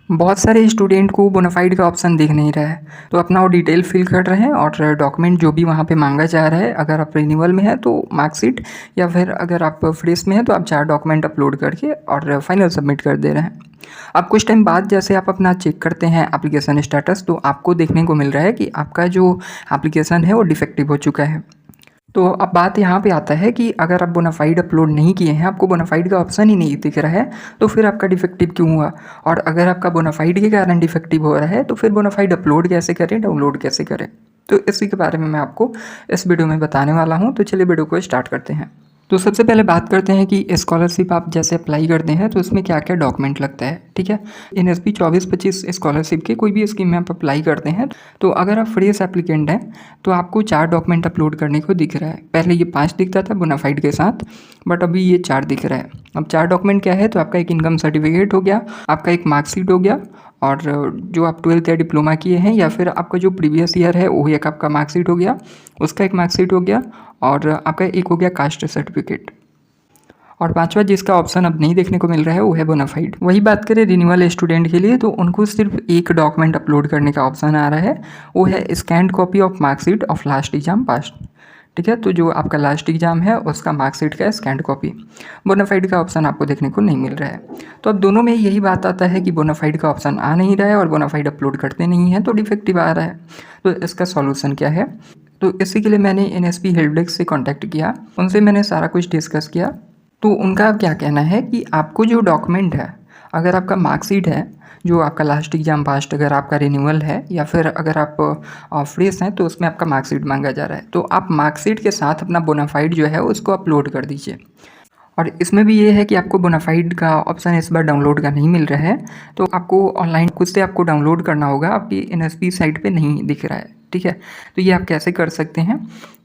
बहुत सारे स्टूडेंट को बोनाफाइड का ऑप्शन दिख नहीं रहा है, तो अपना वो डिटेल फिल कर रहे हैं और डॉक्यूमेंट जो भी वहाँ पे मांगा जा रहा है, अगर आप रिन्यूअल में है तो मार्कशीट, या फिर अगर आप फ्रेश में है तो आप 4 डॉक्यूमेंट अपलोड करके और फाइनल सबमिट कर दे रहे हैं। अब कुछ टाइम बाद जैसे आप अपना चेक करते हैं एप्लीकेशन स्टेटस, तो आपको देखने को मिल रहा है कि आपका जो एप्लीकेशन है वो डिफेक्टिव हो चुका है। तो अब बात यहाँ पे आता है कि अगर आप बोनाफाइड अपलोड नहीं किए हैं, आपको बोनाफाइड का ऑप्शन ही नहीं दिख रहा है, तो फिर आपका डिफेक्टिव क्यों हुआ? और अगर आपका बोनाफाइड के कारण डिफेक्टिव हो रहा है, तो फिर बोनाफाइड अपलोड कैसे करें, डाउनलोड कैसे करें? तो इसी के बारे में मैं आपको इस वीडियो में बताने वाला हूँ। तो चलिए वीडियो को स्टार्ट करते हैं। तो सबसे पहले बात करते हैं कि स्कॉलरशिप आप जैसे अप्लाई करते हैं तो उसमें क्या क्या डॉक्यूमेंट लगता है। ठीक है, NSP 24-25 स्कॉलरशिप के कोई भी स्कीम में आप अप्लाई करते हैं, तो अगर आप फ्रेश एप्लीकेंट हैं तो आपको 4 डॉक्यूमेंट अपलोड करने को दिख रहा है। पहले ये 5 दिखता था बोनाफाइड के साथ, बट अभी ये 4 दिख रहा है। अब 4 डॉक्यूमेंट क्या है, तो आपका एक इनकम सर्टिफिकेट हो गया, आपका एक मार्कशीट हो गया, और जो आप 12th या डिप्लोमा किए हैं, या फिर आपका जो प्रीवियस ईयर है वो एक आपका मार्कशीट हो गया, उसका एक मार्कशीट हो गया, और आपका एक हो गया कास्ट सर्टिफिकेट। और पांचवा जिसका ऑप्शन अब नहीं देखने को मिल रहा है वो है बोनाफाइड। वही बात करें रिन्यूअल स्टूडेंट के लिए, तो उनको सिर्फ एक डॉक्यूमेंट अपलोड करने का ऑप्शन आ रहा है, वो है scanned copy of marksheet of last exam पास। ठीक है, तो जो आपका लास्ट एग्जाम है उसका मार्कशीट का स्कैन्ड कॉपी। बोनाफाइड का ऑप्शन आपको देखने को नहीं मिल रहा है। तो अब दोनों में यही बात आता है कि बोनाफाइड का ऑप्शन आ नहीं रहा है और बोनाफाइड अपलोड करते नहीं हैं तो डिफेक्टिव आ रहा है। तो इसका सॉल्यूशन क्या है? तो इसी के लिए मैंने NSP हेल्प डेस्क से कांटेक्ट किया, उनसे मैंने सारा कुछ डिस्कस किया। तो उनका क्या कहना है कि आपको जो डॉक्यूमेंट है, अगर आपका मार्कशीट है जो आपका लास्ट एग्जाम पास्ट, अगर आपका रिन्यूअल है, या फिर अगर आप फ्रेश हैं तो उसमें आपका मार्कशीट मांगा जा रहा है, तो आप मार्कशीट के साथ अपना बोनाफाइड जो है उसको अपलोड कर दीजिए। और इसमें भी ये है कि आपको बोनाफाइड का ऑप्शन इस बार डाउनलोड का नहीं मिल रहा है, तो आपको ऑनलाइन खुद से आपको डाउनलोड करना होगा, आपकी NSP साइट पे नहीं दिख रहा है। ठीक है, तो ये आप कैसे कर सकते हैं,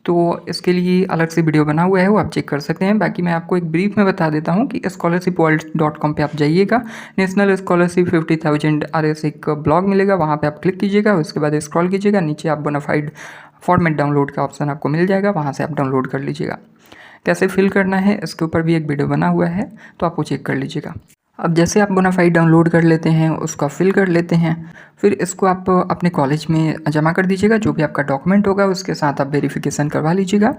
तो इसके लिए अलग से वीडियो बना हुआ है, वो आप चेक कर सकते हैं। बाकी मैं आपको एक ब्रीफ में बता देता हूँ कि scholarshipworld.com पे आप जाइएगा, नेशनल स्कॉलरशिप 50,000 RS एक ब्लॉग मिलेगा, वहाँ पे आप क्लिक कीजिएगा, उसके बाद स्क्रॉल कीजिएगा, नीचे आप बोनाफाइड फॉर्मेट डाउनलोड का ऑप्शन आपको मिल जाएगा, वहाँ से आप डाउनलोड कर लीजिएगा। कैसे फिल करना है इसके ऊपर भी एक वीडियो बना हुआ है, तो आप वो चेक कर लीजिएगा। अब जैसे आप बोनाफाइड डाउनलोड कर लेते हैं, उसका फिल कर लेते हैं, फिर इसको आप अपने कॉलेज में जमा कर दीजिएगा। जो भी आपका डॉक्यूमेंट होगा उसके साथ आप वेरिफिकेशन करवा लीजिएगा।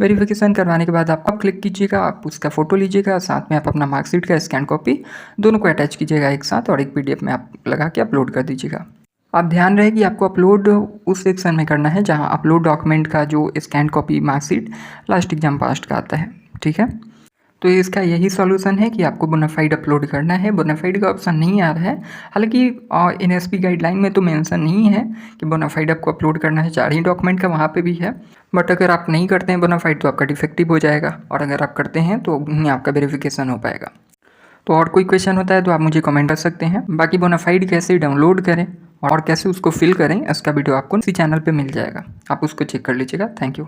वेरिफिकेशन करवाने के बाद आप क्लिक कीजिएगा, आप उसका फ़ोटो लीजिएगा, साथ में आप अपना मार्कशीट का स्कैन कॉपी दोनों को अटैच कीजिएगा एक साथ, और एक PDF में आप लगा के अपलोड कर दीजिएगा। आप ध्यान रहे कि आपको अपलोड उस सेक्शन में करना है जहाँ अपलोड डॉक्यूमेंट का जो scan copy marksheet last exam past का आता है। ठीक है, तो इसका यही सॉल्यूशन है कि आपको बोनाफाइड अपलोड करना है। बोनाफाइड का ऑप्शन नहीं आ रहा है, हालांकि NSP गाइडलाइन में तो मेंशन नहीं है कि बोनाफाइड आपको अपलोड करना है, 4 ही डॉक्यूमेंट का वहाँ पे भी है। बट अगर आप नहीं करते हैं बोनाफाइड तो आपका डिफेक्टिव हो जाएगा, और अगर आप करते हैं तो आपका वेरिफिकेशन हो पाएगा। तो और कोई क्वेश्चन होता है तो आप मुझे कमेंट कर सकते हैं। बाकी बोनाफाइड कैसे डाउनलोड करें और कैसे उसको फिल करें, इसका वीडियो आपको इसी चैनल पे मिल जाएगा, आप उसको चेक कर लीजिएगा। Thank you.